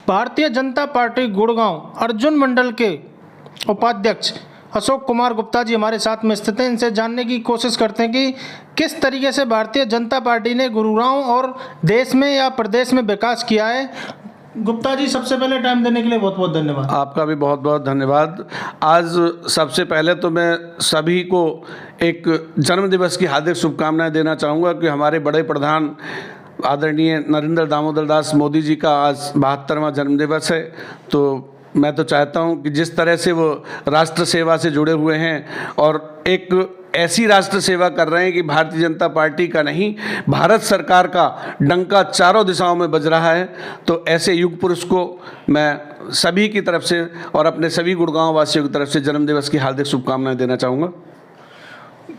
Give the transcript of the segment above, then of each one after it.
Bharatiya Janata party Gurgaon Arjun मंडल के उपाध्यक्ष अशोक कुमार गुप्ता जी हमारे साथ में स्थित हैं। इनसे जानने की कोशिश करते हैं कि किस तरीके से भारतीय जनता पार्टी ने गुड़गांव और देश में या प्रदेश में विकास किया है। गुप्ता जी, सबसे पहले टाइम देने के लिए बहुत बहुत धन्यवाद। आपका भी बहुत बहुत धन्यवाद। आज सबसे पहले तो मैं सभी को एक जन्मदिवस की हार्दिक शुभकामनाएं देना चाहूँगा कि हमारे बड़े प्रधान आदरणीय नरेंद्र दामोदर दास मोदी जी का आज 72वां जन्मदिवस है। तो मैं तो चाहता हूं कि जिस तरह से वो राष्ट्र सेवा से जुड़े हुए हैं और एक ऐसी राष्ट्र सेवा कर रहे हैं कि भारतीय जनता पार्टी का नहीं, भारत सरकार का डंका चारों दिशाओं में बज रहा है, तो ऐसे युग पुरुष को मैं सभी की तरफ से और अपने सभी गुड़गांव वासियों की तरफ से जन्मदिवस की हार्दिक शुभकामनाएं देना चाहूँगा।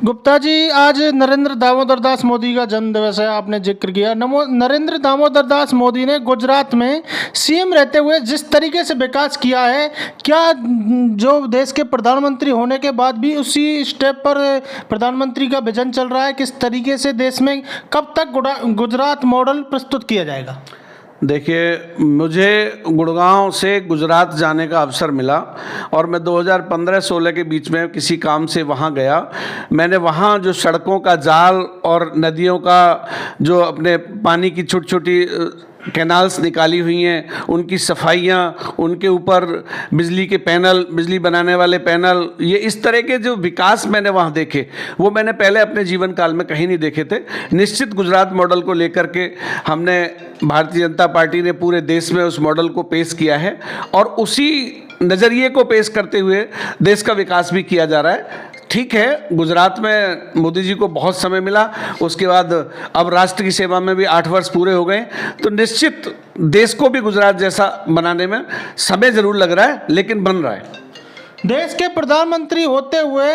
गुप्ता जी, आज नरेंद्र दामोदर दास मोदी का जन्मदिवस है, आपने जिक्र किया। नरेंद्र दामोदर दास मोदी ने गुजरात में सीएम रहते हुए जिस तरीके से विकास किया है, क्या जो देश के प्रधानमंत्री होने के बाद भी उसी स्टेप पर प्रधानमंत्री का विजन चल रहा है? किस तरीके से देश में कब तक गुजरात मॉडल प्रस्तुत किया जाएगा? देखिए, मुझे गुड़गांव से गुजरात जाने का अवसर मिला और मैं 2015-16 के बीच में किसी काम से वहाँ गया। मैंने वहाँ जो सड़कों का जाल और नदियों का जो अपने पानी की छोटी छोटी कैनाल्स निकाली हुई हैं, उनकी सफाइयाँ, उनके ऊपर बिजली के पैनल, बिजली बनाने वाले पैनल, ये इस तरह के जो विकास मैंने वहाँ देखे, वो मैंने पहले अपने जीवन काल में कहीं नहीं देखे थे। निश्चित गुजरात मॉडल को लेकर के हमने, भारतीय जनता पार्टी ने पूरे देश में उस मॉडल को पेश किया है और उसी नज़रिए को पेश करते हुए देश का विकास भी किया जा रहा है। ठीक है, गुजरात में मोदी जी को बहुत समय मिला, उसके बाद अब राष्ट्र की सेवा में भी 8 वर्ष पूरे हो गए, तो निश्चित देश को भी गुजरात जैसा बनाने में समय ज़रूर लग रहा है, लेकिन बन रहा है। देश के प्रधानमंत्री होते हुए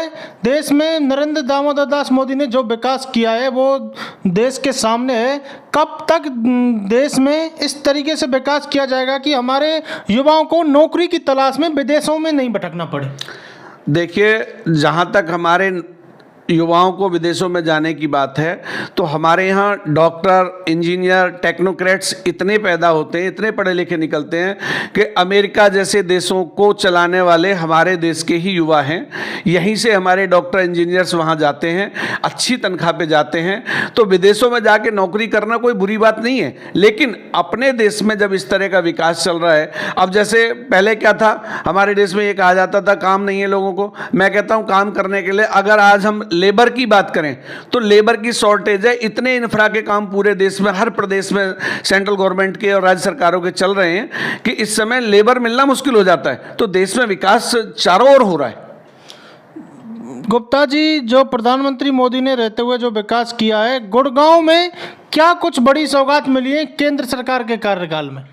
देश में नरेंद्र दामोदर दास मोदी ने जो विकास किया है वो देश के सामने है। कब तक देश में इस तरीके से विकास किया जाएगा कि हमारे युवाओं को नौकरी की तलाश में विदेशों में नहीं भटकना पड़े? देखिए, जहाँ तक हमारे युवाओं को विदेशों में जाने की बात है, तो हमारे यहाँ डॉक्टर, इंजीनियर, टेक्नोक्रेट्स इतने पैदा होते हैं, इतने पढ़े लिखे निकलते हैं कि अमेरिका जैसे देशों को चलाने वाले हमारे देश के ही युवा हैं। यहीं से हमारे डॉक्टर, इंजीनियर्स वहाँ जाते हैं, अच्छी तनख्वाह पे जाते हैं। तो विदेशों में जाके नौकरी करना कोई बुरी बात नहीं है, लेकिन अपने देश में जब इस तरह का विकास चल रहा है, अब जैसे पहले क्या था, हमारे देश में ये कहा जाता था काम नहीं है लोगों को। मैं कहता हूँ काम करने के लिए, अगर आज हम लेबर की बात करें तो लेबर की शॉर्टेज है। इतने इंफ्रा के काम पूरे देश में, हर प्रदेश में सेंट्रल गवर्नमेंट के और राज्य सरकारों के चल रहे हैं कि इस समय लेबर मिलना मुश्किल हो जाता है। तो देश में विकास चारों ओर हो रहा है। गुप्ता जी, जो प्रधानमंत्री मोदी ने रहते हुए जो विकास किया है, गुड़गांव में क्या कुछ बड़ी सौगात मिली है केंद्र सरकार के कार्यकाल में?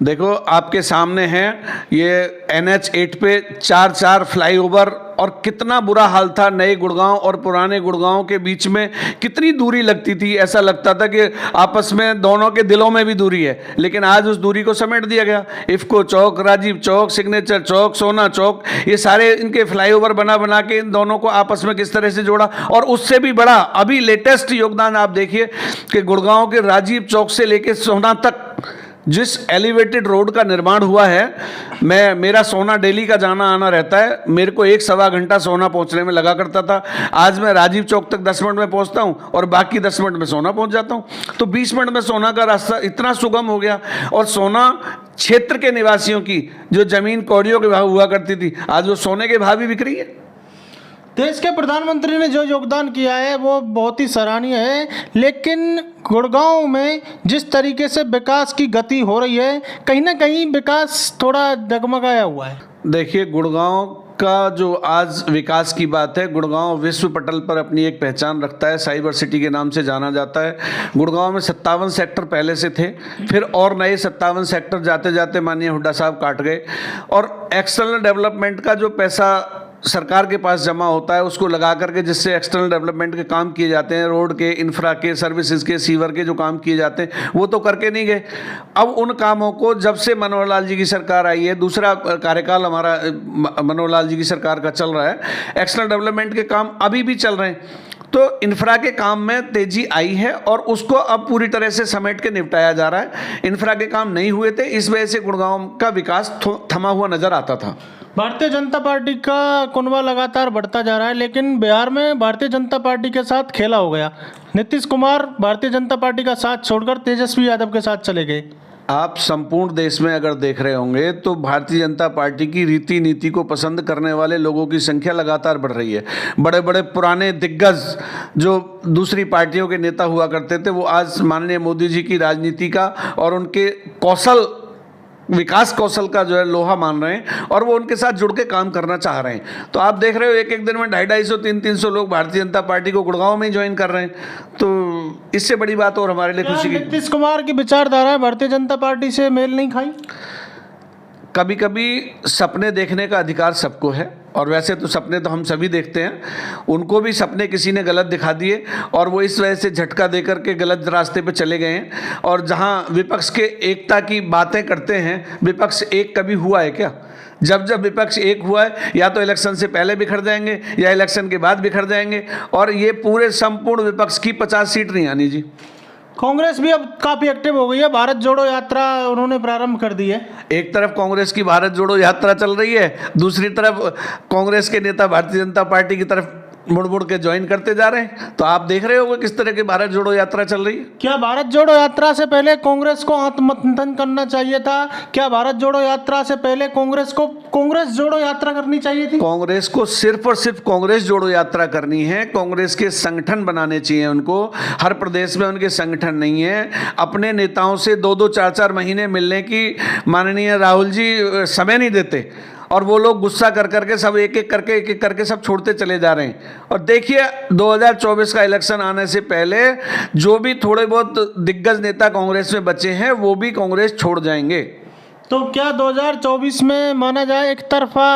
देखो, आपके सामने है ये NH8 पे 4 फ्लाईओवर, और कितना बुरा हाल था। नए गुड़गांव और पुराने गुड़गांव के बीच में कितनी दूरी लगती थी, ऐसा लगता था कि आपस में दोनों के दिलों में भी दूरी है, लेकिन आज उस दूरी को समेट दिया गया। इफ्को चौक, राजीव चौक, सिग्नेचर चौक, सोना चौक, ये सारे इनके फ्लाईओवर बना बना के इन दोनों को आपस में किस तरह से जोड़ा। और उससे भी बड़ा अभी लेटेस्ट योगदान आप देखिए कि गुड़गांव के राजीव चौक से लेकर सोना तक जिस एलिवेटेड रोड का निर्माण हुआ है, मेरा सोना डेली का जाना आना रहता है, मेरे को 1-1.25 घंटा सोना पहुंचने में लगा करता था। आज मैं राजीव चौक तक 10 मिनट में पहुंचता हूं और बाकी 10 मिनट में सोना पहुंच जाता हूं। तो 20 मिनट में सोना का रास्ता इतना सुगम हो गया। और सोना क्षेत्र के निवासियों की जो जमीन कौड़ियों के भाव हुआ करती थी, आज वो सोने के भाव भी बिक रही है। देश के प्रधानमंत्री ने जो योगदान किया है वो बहुत ही सराहनीय है, लेकिन गुड़गांव में जिस तरीके से विकास की गति हो रही है, कहीं ना कहीं विकास थोड़ा डगमगाया हुआ है। देखिए, गुड़गांव का जो आज विकास की बात है, गुड़गांव विश्व पटल पर अपनी एक पहचान रखता है, साइबर सिटी के नाम से जाना जाता है। गुड़गांव में 57 सेक्टर पहले से थे, फिर और नए 57 सेक्टर जाते जाते माननीय हुड्डा साहब काट गए। और एक्सटर्नल डेवलपमेंट का जो पैसा सरकार के पास जमा होता है, उसको लगा करके जिससे एक्सटर्नल डेवलपमेंट के काम किए जाते हैं, रोड के, इंफ्रा के, सर्विसेज के, सीवर के जो काम किए जाते हैं, वो तो करके नहीं गए। अब उन कामों को जब से मनोहर लाल जी की सरकार आई है, दूसरा कार्यकाल हमारा मनोहर लाल जी की सरकार का चल रहा है, एक्सटर्नल डेवलपमेंट के काम अभी भी चल रहे हैं। तो इंफ्रा के काम में तेजी आई है और उसको अब पूरी तरह से समेट के निपटाया जा रहा है। इंफ्रा के काम नहीं हुए थे, इस वजह से गुड़गांव का विकास थमा हुआ नजर आता था। भारतीय जनता पार्टी का कुनबा लगातार बढ़ता जा रहा है, लेकिन बिहार में भारतीय जनता पार्टी के साथ खेला हो गया। नीतीश कुमार भारतीय जनता पार्टी का साथ छोड़कर तेजस्वी यादव के साथ चले गए। आप संपूर्ण देश में अगर देख रहे होंगे तो भारतीय जनता पार्टी की रीति नीति को पसंद करने वाले लोगों की संख्या लगातार बढ़ रही है। बड़े बड़े पुराने दिग्गज जो दूसरी पार्टियों के नेता हुआ करते थे, वो आज माननीय मोदी जी की राजनीति का और उनके विकास कौशल का जो है लोहा मान रहे हैं और वो उनके साथ जुड़ के काम करना चाह रहे हैं। तो आप देख रहे हो एक एक दिन में 250-250 300 लोग भारतीय जनता पार्टी को गुड़गांव में ही ज्वाइन कर रहे हैं। तो इससे बड़ी बात और हमारे लिए खुशी की। नीतीश कुमार की विचारधारा भारतीय जनता पार्टी से मेल नहीं खाई। कभी कभी सपने देखने का अधिकार सबको है और वैसे तो सपने तो हम सभी देखते हैं। उनको भी सपने किसी ने गलत दिखा दिए और वो इस वजह से झटका देकर के गलत रास्ते पे चले गए हैं। और जहां विपक्ष के एकता की बातें करते हैं, विपक्ष एक कभी हुआ है क्या? जब विपक्ष एक हुआ है, या तो इलेक्शन से पहले बिखर जाएंगे या इलेक्शन के बाद बिखर जाएंगे और ये पूरे संपूर्ण विपक्ष की 50 सीट नहीं आनी जी। कांग्रेस भी अब काफी एक्टिव हो गई है। भारत जोड़ो यात्रा उन्होंने प्रारंभ कर दी है। एक तरफ कांग्रेस की भारत जोड़ो यात्रा चल रही है, दूसरी तरफ कांग्रेस के नेता भारतीय जनता पार्टी की तरफ मुड़ मुड़ के ज्वाइन करते जा रहे हैं। तो आप देख रहे होंगे किस तरह की भारत जोड़ो यात्रा चल रही है। क्या भारत जोड़ो यात्रा से पहले कांग्रेस को आत्ममंथन करना चाहिए था? क्या भारत जोड़ो यात्रा से पहले कांग्रेस को कांग्रेस जोड़ो यात्रा करनी चाहिए थी? कांग्रेस को सिर्फ और सिर्फ कांग्रेस जोड़ो यात्रा करनी है। कांग्रेस के संगठन बनाने चाहिए उनको। हर प्रदेश में उनके संगठन नहीं है। अपने नेताओं से 2-2 4-4 महीने मिलने की माननीय राहुल जी समय नहीं देते और वो लोग गुस्सा कर करके सब एक एक करके सब छोड़ते चले जा रहे हैं। और देखिए 2024 का इलेक्शन आने से पहले जो भी थोड़े बहुत दिग्गज नेता कांग्रेस में बचे हैं वो भी कांग्रेस छोड़ जाएंगे। तो क्या 2024 में माना जाए एक तरफा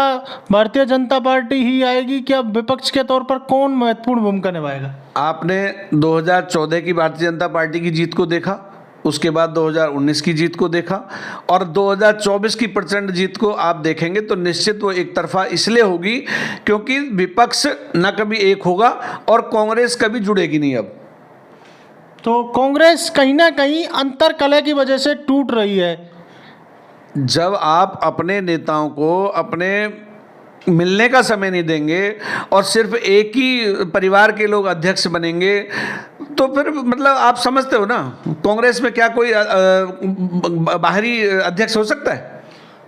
भारतीय जनता पार्टी ही आएगी? क्या विपक्ष के तौर पर कौन महत्वपूर्ण भूमिका निभाएगा? आपने 2014 की भारतीय जनता पार्टी की जीत को देखा, उसके बाद 2019 की जीत को देखा और 2024 की प्रचंड जीत को आप देखेंगे तो निश्चित वो एक तरफा इसलिए होगी क्योंकि विपक्ष न कभी एक होगा और कांग्रेस कभी जुड़ेगी नहीं। अब तो कांग्रेस कहीं ना कहीं अंतर्कलह की वजह से टूट रही है। जब आप अपने नेताओं को अपने मिलने का समय नहीं देंगे और सिर्फ एक ही परिवार के लोग अध्यक्ष बनेंगे तो फिर मतलब आप समझते हो ना, कांग्रेस में क्या कोई बाहरी अध्यक्ष हो सकता है?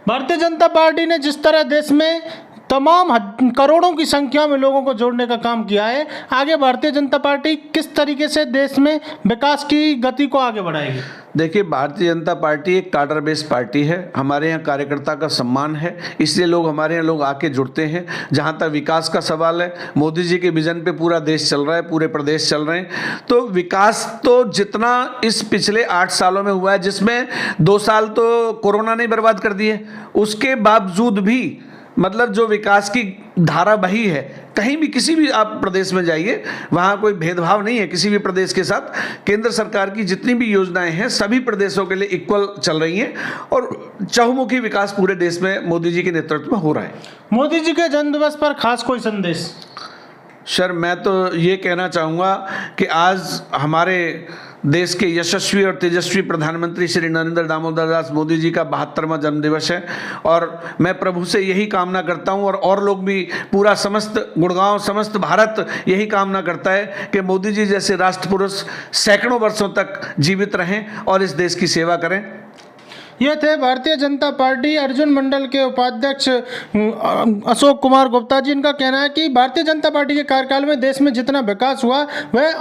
भारतीय जनता पार्टी ने जिस तरह देश में तमाम करोड़ों की संख्या में लोगों को जोड़ने का काम किया है, आगे भारतीय जनता पार्टी किस तरीके से देश में विकास की गति को आगे बढ़ाएगी? देखिए, भारतीय जनता पार्टी एक कार्डर बेस्ड पार्टी है। हमारे यहाँ कार्यकर्ता का सम्मान है, इसलिए हमारे यहाँ लोग आके जुड़ते हैं। जहाँ तक विकास का सवाल है, मोदी जी के विजन पे पूरा देश चल रहा है, पूरे प्रदेश चल रहे हैं। तो विकास तो जितना इस पिछले 8 सालों में हुआ है, जिसमें 2 साल तो कोरोना ने बर्बाद कर दिए, उसके बावजूद भी मतलब जो विकास की धारा बही है, कहीं भी किसी भी आप प्रदेश में जाइए, वहाँ कोई भेदभाव नहीं है किसी भी प्रदेश के साथ। केंद्र सरकार की जितनी भी योजनाएं हैं सभी प्रदेशों के लिए इक्वल चल रही हैं और चहुमुखी विकास पूरे देश में मोदी जी के नेतृत्व में हो रहा है। मोदी जी के जन्मदिवस पर खास कोई संदेश? सर, मैं तो ये कहना चाहूँगा कि आज हमारे देश के यशस्वी और तेजस्वी प्रधानमंत्री श्री नरेंद्र दामोदर दास मोदी जी का 72वां जन्मदिवस है और मैं प्रभु से यही कामना करता हूं और लोग भी, पूरा समस्त गुड़गांव, समस्त भारत यही कामना करता है कि मोदी जी जैसे राष्ट्र पुरुष सैकड़ों वर्षों तक जीवित रहें और इस देश की सेवा करें। ये थे भारतीय जनता पार्टी अर्जुन मंडल के उपाध्यक्ष अशोक कुमार गुप्ता जी। इनका कहना है कि भारतीय जनता पार्टी के कार्यकाल में देश में जितना विकास हुआ वह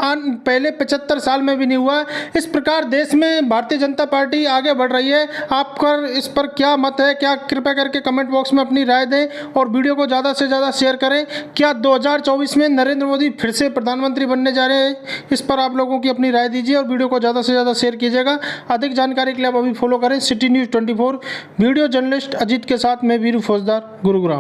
पहले 75 साल में भी नहीं हुआ। इस प्रकार देश में भारतीय जनता पार्टी आगे बढ़ रही है। आपका इस पर क्या मत है? क्या कृपया करके कमेंट बॉक्स में अपनी राय दें और वीडियो को ज़्यादा से ज़्यादा शेयर करें। क्या 2024 में नरेंद्र मोदी फिर से प्रधानमंत्री बनने जा रहे हैं? इस पर आप लोगों की अपनी राय दीजिए और वीडियो को ज़्यादा से ज़्यादा शेयर कीजिएगा। अधिक जानकारी के लिए आप अभी फॉलो करें city news 24। Video journalist Ajit के साथ मैं वीरू फौजदार, गुरुग्राम।